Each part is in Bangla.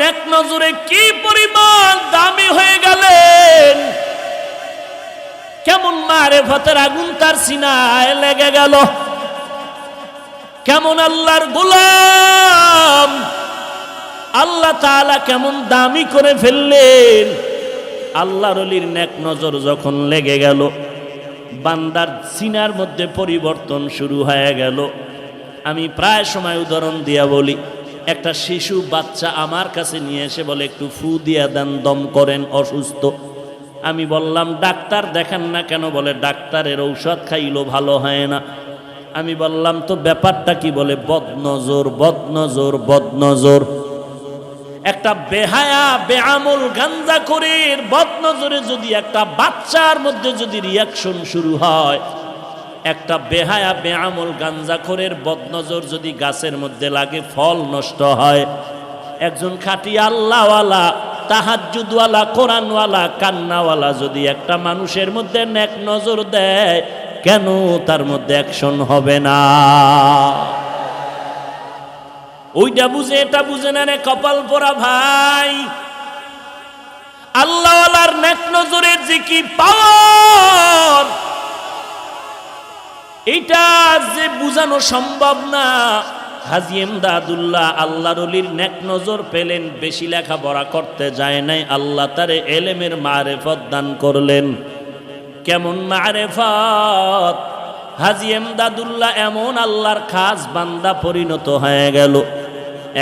নেক নজরে কি পরিমাণ দামি হয়ে গেলেন, কেমন মারেফতের আগুন তার সিনায় লেগে গেল, কেমন আল্লাহর গোলাম, আল্লাহ তাআলা কেমন দামি করে ফেললেন। আল্লাহর ওলির নেক নজর যখন লেগে গেল, বান্দার সিনার মধ্যে পরিবর্তন শুরু হয়ে গেল। আমি প্রায় সময় উদাহরণ দিয়া বলি, একটা শিশু বাচ্চা আমার কাছে নিয়ে এসে বলে একটু ফু দিয়া দেন, দম করেন, অসুস্থ। আমি বললাম ডাক্তার দেখান না কেন? বলে ডাক্তারের ঔষধ খাইলো ভালো হয় না। আমি বললাম তো ব্যাপারটা কি? বলে বদনজর, বদনজর, বদনজর। একটা বেহায়া বেআমল গাঞ্জাখোরের বদনজরে যদি একটা বাচ্চার মধ্যে যদি রিয়াকশন শুরু হয়, একটা বেহায়া বেআমল গাঞ্জাখোরের বদনজর যদি গাছের মধ্যে লাগে, ফল নষ্ট হয়। একজন খাঁটি আল্লাহওয়ালা, তাহাজ্জুদওয়ালা, কোরআনওয়ালা, কান্নাওয়ালা যদি একটা মানুষের মধ্যে নেক নজর দেয়, কেন তার মধ্যে অ্যাকশন হবে না? ওইটা বুঝে এটা বুঝে না রে কপাল পোড়া ভাই। আল্লাহওয়ালার নেক নজরের যে কি পাওয়ার, এটা যে বুঝানো সম্ভব না। হাজী এমদাদুল্লাহ আল্লাহর ওলির নেক নজর পেলেন, বেশি লেখাপড়া করতে যায় নাই, আল্লাহ তারে এলেমের মারেফত দান করলেন। কেমন মারেফত! হাজী এমদাদুল্লাহ এমন আল্লাহর খাস বান্দা পরিণত হয়ে গেল।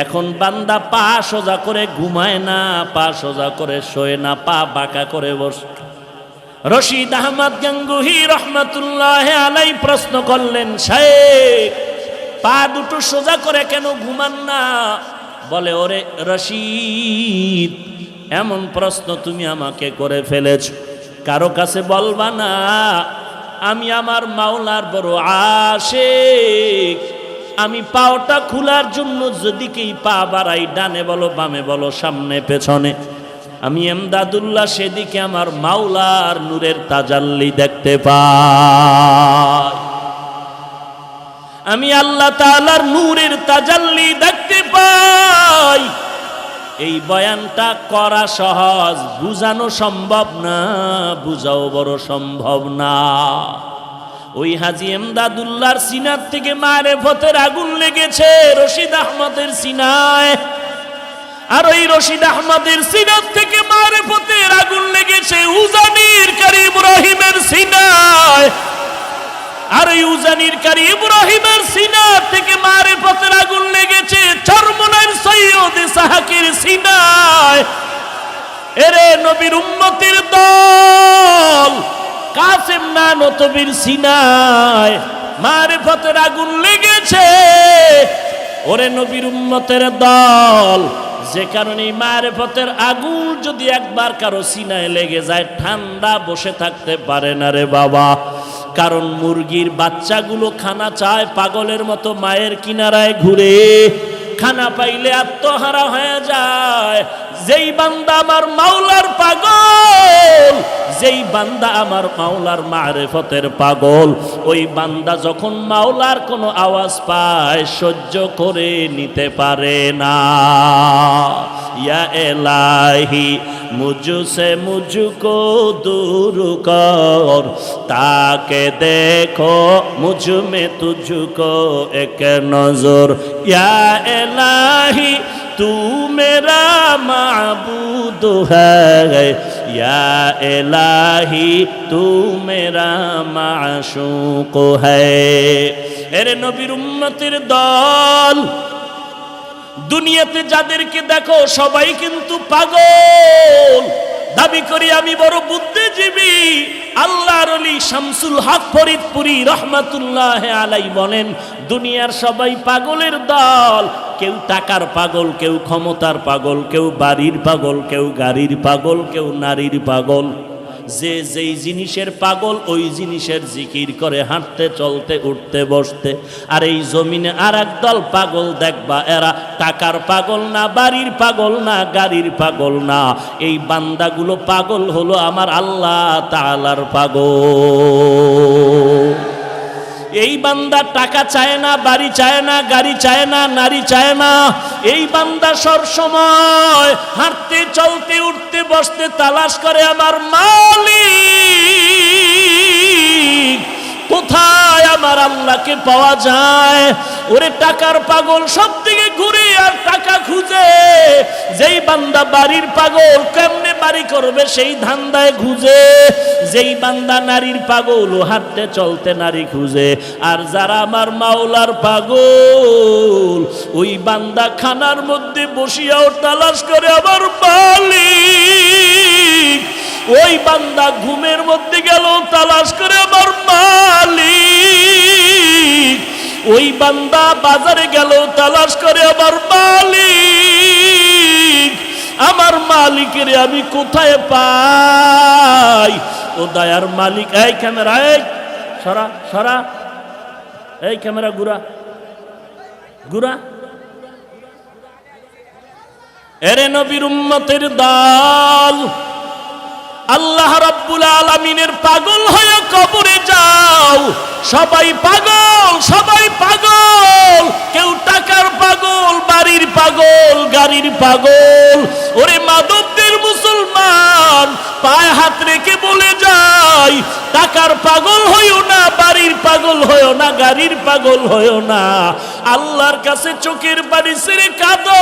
এখন বান্দা পা সোজা করে ঘুমায় না, পা সোজা করে শোয় না, পা বাঁকা করে বসে। রশিদ আহমদ গাঙ্গুহি রহমাতুল্লাহ আলাই প্রশ্ন করলেন, শাইখ পা দুটো সোজা করে কেন ঘুমান না? বলে ওরে রশিদ, এমন প্রশ্ন তুমি আমাকে করে ফেলেছ, কারো কাছে বলবা না। আমি আমার মাওলার বড় আশিক। আমি পাওটা খোলার জন্য যদি কেই পা বাড়াই, ডানে বলো বামে বলো সামনে পেছনে, আমি এমদাদুল্লাহ সেদিকে আমার মাওলার নূরের তাজাল্লি দেখতে পাই। আমি আল্লাহ তাআলার নূরের তাজাল্লি দেখতে পাই। এই বয়ানটা করা সহজ, বুঝানো সম্ভব না, বুঝাও বড় সম্ভব না। ওই হাজী এমদাদুল্লাহর সিনার থেকে মারেফতের আগুন লেগেছে রশিদ আহমদের সিনায়, আর ওই রশিদ আহমদের সিনার থেকে মারেফতের আগুন লেগেছে উজানির কারি ইব্রাহিমের সিনায়, আর ওই উজানির কারি ইব্রাহিমের সিনার থেকে মারেফতের আগুন লেগেছে চরমনাইর সৈয়দ ইসহাকের সিনায়। এরে নবীর উম্মতের দল, কাসেম নানতবীর সিনায় মারেফতের আগুন লেগেছে। ওরে নবীর উম্মতের দল, যে কারণে মারেফতের আগুন যদি একবার কারো সিনায় লেগে যায়, ঠান্ডা বসে থাকতে পারে না রে বাবা। কারণ মুরগির বাচ্চাগুলো খানা চায়, পাগলের মতো মায়ের কিনারায় ঘুরে, খানা পাইলে আত্মহারা হয়ে যায়। যেই বান্দা আমার মাওলার পাগল, যেই বান্দা আমার মাওলার মারেফতের পাগল, ওই বান্দা যখন মাওলার কোনো আওয়াজ পায় সহ্য করে নিতে পারে না। ইয়া এলাহি মুঝসে মুঝকো দূর কর, তাকে দেখো মুঝ মে তুঝকো এক নজর। ইয়া এলাহি तू मेरा माबूद है, या इलाही तू मेरा माशूक है। এরে নবীর উম্মতের দল, দুনিয়াতে যাদেরকে দেখো সবাই কিন্তু পাগল। দাবি করি আমি বড় বুদ্ধিজীবী। আল্লাহর ওলি শামসুল হক ফরিদপুরি রহমাতুল্লাহ আলাই বলেন, দুনিয়ার সবাই পাগলের দল। কেউ টাকার পাগল, কেউ ক্ষমতার পাগল, কেউ বাড়ির পাগল, কেউ গাড়ির পাগল, কেউ নারীর পাগল। যে যেই জিনিসের পাগল ওই জিনিসের জিকির করে হাঁটতে চলতে উঠতে বসতে। আর এই জমিনে আর এক দল পাগল দেখবা, এরা টাকার পাগল না, বাড়ির পাগল না, গাড়ির পাগল না। এই বান্দাগুলো পাগল হলো আমার আল্লাহ তাআলার পাগল। এই বান্দা টাকা চায় না, বাড়ি চায় না, গাড়ি চায় না, নারী চায় না। এই বান্দা সব সময় হাঁটতে চলতে উঠতে বসতে তালাশ করে আমার মালিক কোথায়, আমার আল্লাহকে পাওয়া যায়। ওরে টাকার পাগল সব দিকে ঘুরে আর টাকা খুঁজে। যেই বান্দা বাড়ির পাগল, কেমনে বাড়ি করবে সেই ধান্দায় খুঁজে। যেই বান্দা নারীর পাগল, ও হাঁটতে চলতে নারী খুঁজে। আর যারা আমার মাওলার পাগল, ওই বান্দা খানার মধ্যে বসিয়াও তালাশ করে আমার মালিক। ওই বান্দা ঘুমের মধ্যে গেল তালাশ করে আমার মালিক। ওই বান্দা বাজারে গেল তালাশ করে আমার মালিক। আমার মালিকের আমি কোথায় পাই? ও দয়ার মালিক। এই ক্যামেরা, এই সরা সরা, এই ক্যামেরা ঘুরা ঘুরা। এরে নবীর উম্মতের দল, আল্লাহ রাব্বুল আলামিনের পাগল হয়ে কবরে যাও। সবাই পাগল, সবাই পাগল। কেউ টাকার পাগল, বাড়ির পাগল, গাড়ির পাগল। ওরে মাদকদের মুসলমান, পায়ে হাত রেখে বলে যাই, টাকার পাগল হইও না, বাড়ির পাগল হইও না, গাড়ির পাগল হইও না। আল্লাহর কাছে চোখের পানি ছেড়ে কাঁদো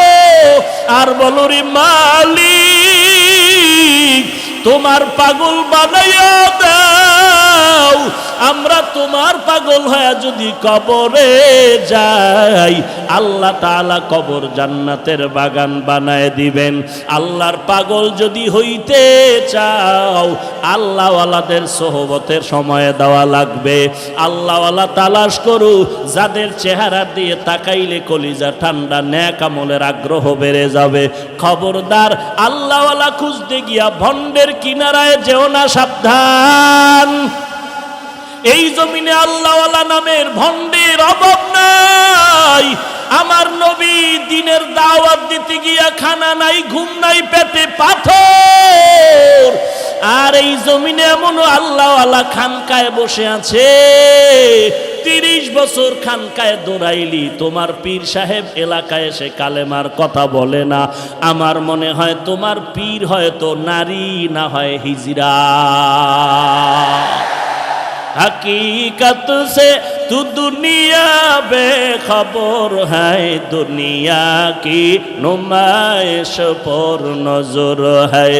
আর বলো, রে মালিক তোমার পাগল বানাইয়া দাও। আমরা তোমার পাগল হয়ে যদি কবরে যাই, আল্লাহ তাআলা কবর জান্নাতের বাগান বানায় দিবেন। আল্লাহর পাগল যদি হইতে চাও, আল্লাহওয়ালাদের সোহবতের সময় দেওয়া লাগবে। আল্লাহওয়ালা তালাশ করু, যাদের চেহারা দিয়ে তাকাইলে কলিজা ঠান্ডা, নেক আমলের আগ্রহ বেড়ে যাবে। খবরদার আল্লাহওয়ালা খুঁজতে গিয়া ভণ্ডের কিনারায় যেও না, সাবধান। এই জমিনে আল্লাহওয়ালা নামের ভণ্ডের অভাব নাই। আমার নবী দিনের দাওয়াত দিতে গিয়া খানা নাই, ঘুম নাই, পেটে পাথর। আর এই জমিনে এমন আল্লাহওয়ালা খানকায় বসে আছে। 30 বছর খানকায় দৌড়াইলি, তোমার পীর সাহেব এলাকায় এসে কালেমার কথা বলে না। আমার মনে হয় তোমার পীর হয়তো নারী, না হয় হিজরা। हकीकत से तू दुनिया बेखबर है, दुनिया की नुमाइश पर नजर है।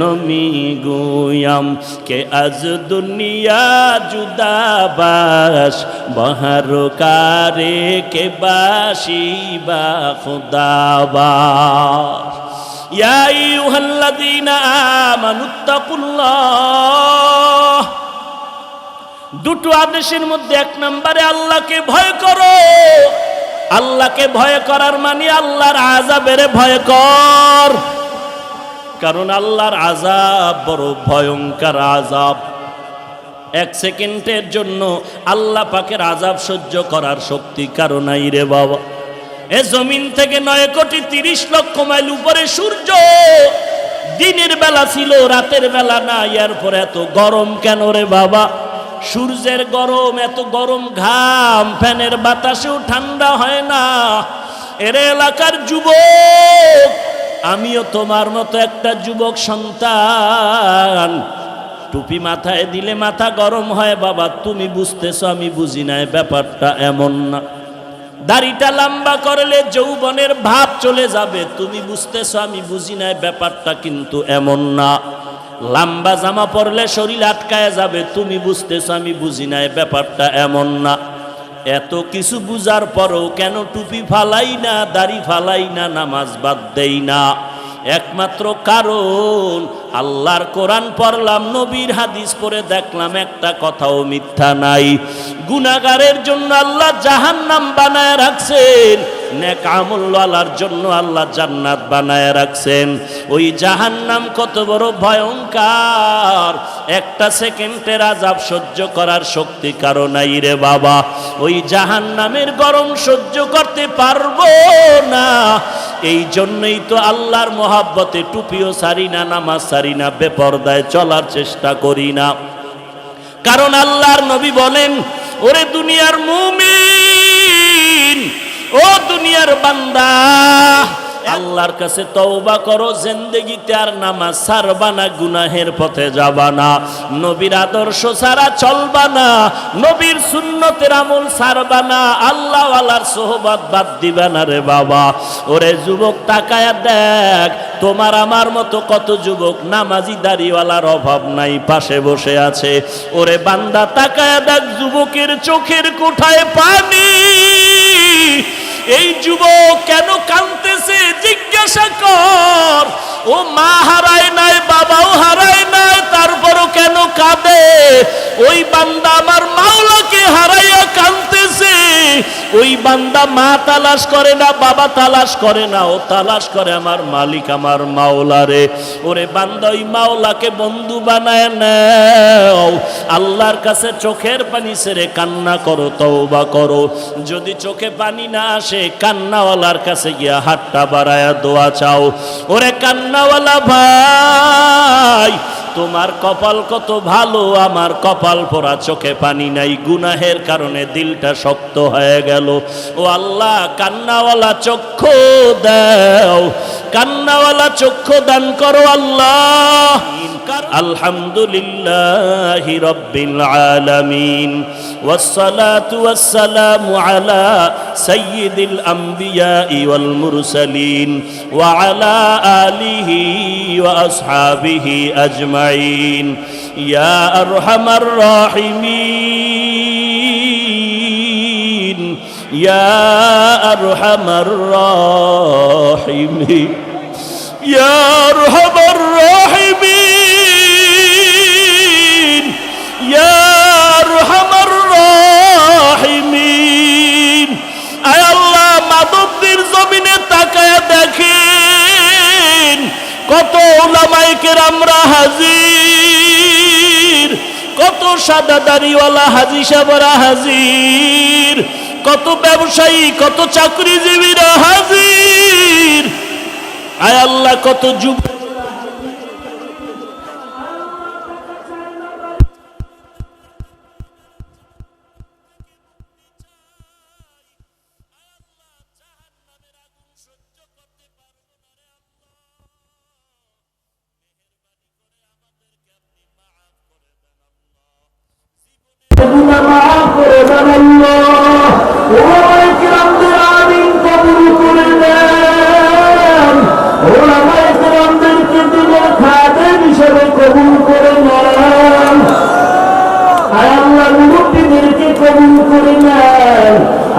नमी गुयम के आज दुनिया जुदा बाश, बहर कारे के बाशी बा खुदाबाश। या अय्युहल्लज़ीना আমানুত্তাকুল্লাহ। দুটো আদেশের মধ্যে 1 নম্বরে আল্লাহকে ভয় করো। আল্লাহকে ভয় করার মানে আল্লাহর আযাবের ভয় কর। কারণ আল্লাহর আযাব বড় ভয়ঙ্কর আযাব। 1 সেকেন্ডের জন্য আল্লাহ পাকের আযাব সহ্য করার শক্তি কারো নাই রে বাবা। এ জমিন থেকে 9 কোটি 30 লক্ষ মাইল উপরে সূর্য। দিনের বেলা ছিল, রাতের বেলা না। এরপরে এত গরম কেন রে বাবা? সূর্যের গরম, এত গরম ঘাম, ফ্যানের বাতাসেও ঠান্ডা হয় না। এর এলাকার যুবক, আমিও তোমার মতো একটা যুবক সন্তান। টুপি মাথায় দিলে মাথা গরম হয় বাবা, তুমি বুঝতেছো, আমি বুঝি না। ব্যাপারটা এমন না। দাড়িটা লম্বা করলে যৌবনের ভাব চলে যাবে, তুমি বুঝতেছো, আমি বুঝি না। ব্যাপারটা কিন্তু এমন না। লম্বা জামা পরলে শরীর আটকায় যাবে, তুমি বুঝতেছো, আমি বুঝি না। ব্যাপারটা এমন না। এত কিছু বুঝার পরও কেন টুপি ফালাই না, দাড়ি ফালাই না, নামাজ বাদ দেই না? একমাত্র কারণ আল্লাহর কোরআন পড়লাম, নবীর হাদিস পড়ে দেখলাম একটা কথাও মিথ্যা নাই। গুনাহগারের জন্য আল্লাহ জাহান্নাম বানায় রাখছেন, নেক আমলওয়ালার জন্য আল্লাহ জান্নাত বানায় রাখছেন। ওই জাহান্নাম কত বড় ভয়ঙ্কর, 1 সেকেন্ডের আযাব সহ্য করার শক্তি কারো নাই রে বাবা। ওই জাহান্নামের গরম সহ্য করতে পারবো না। এই জন্যই তো আল্লাহর মহাব্বতে টুপিও সারি না, নামাজ সারি না, বেপরদায় চলার চেষ্টা করি না। কারণ আল্লাহর নবী বলেন, ওরে দুনিয়ার মুমিন, ও দুনিয়ার বান্দা, আল্লাহর কাছে তওবা করো, জিন্দেগিতে আর নামাজ ছাড়বা না, গুনাহের পথে যাবা না, নবীর আদর্শ ছাড়া চলবা না, নবীর সুন্নতের আমল ছাড়বা না, আল্লাহ ওয়ালার সোহবত বাদ দিবা না রে বাবা। ওরে যুবক তাকায়া দেখ, তোমার আমার মতো কত যুবক নামাজি দাড়িওয়ালার অভাব নাই, পাশে বসে আছে। ওরে বান্দা তাকায়া দেখ, যুবকের চোখের কোঠায় পানি। এই যুবক কেন কাঁদতেছে জিজ্ঞাসা কর। ও মা হারায় নাই, বাবাও হারায় নাই, তারপরও কেন কাঁদে? ওই বান্দা আমার মাওলাকে হারাইয়া কাঁদতেছে। ওই বান্দা মা তালাশ করে না, বাবা তালাশ করে না, ও তালাশ করে আমার মালিক, আমার মাওলারে। ওরে বান্দা, ওই মাওলাকে বন্ধু বানায় নাও। আল্লাহর কাছে চোখের পানি ছেড়ে কান্না করো, তওবা করো। যদি চোখে পানি না আসে, কান্নাওয়ালার কাছে গিয়া হাতটা বাড়ায়া দোয়া চাও। ওরে কান্নাওয়ালা ভাই, তোমার কপাল কত ভালো, আমার কপাল পোড়া, চোখে পানি নাই, গুনাহের কারণে দিলটা শক্ত হয়ে গেল। ও আল্লাহ, কান্নাওয়ালা চক্ষু দাও, কান্নাওয়ালা চক্ষু দান করো আল্লাহ। আলহামদুলিল্লাহি রাব্বিল আলামিন, ওয়াসসালাতু ওয়াসসালামু আলা সাইয়্যিদিল আমবিয়াই ওয়াল মুরসালিন ওয়া আলা আলিহি ওয়া আসহাবিহি আজমাইন। ইয়া আরহামার রাহিমিন, ইয়া আরহামার রাহিমিন, ইয়া আরহামার রাহিমিন, ইয়া আরহামার রাহিমিন। আয় আল্লাহ, মাদবদের জমিনে তাকায়া দেখেন কত উলামায়ে কেরামরা হাজির, কত সাদা দাড়িওয়ালা হাজী সাহেবরা হাজির, কত ব্যবসায়ী, কত চাকরিজীবীরা হাজির। আয় আল্লাহ, কত যুব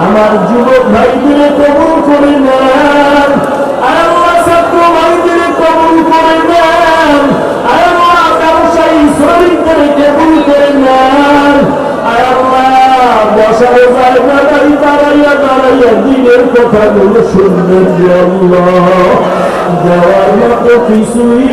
আমার যুবক ভাইদের কবুল করে নেন, আল্লাহ ছাত্র ভাইদের কবুল করে নেন, আল্লাহ ব্যবসায়ী শ্রমিকদের কবুল করে নেন, আল্লাহ বসার জায়গা দাঁড়াইয়া দাঁড়াইয়া দিনের কথাগুলো শুনবেন, আল্লাহ দেওয়ার মতো কিছুই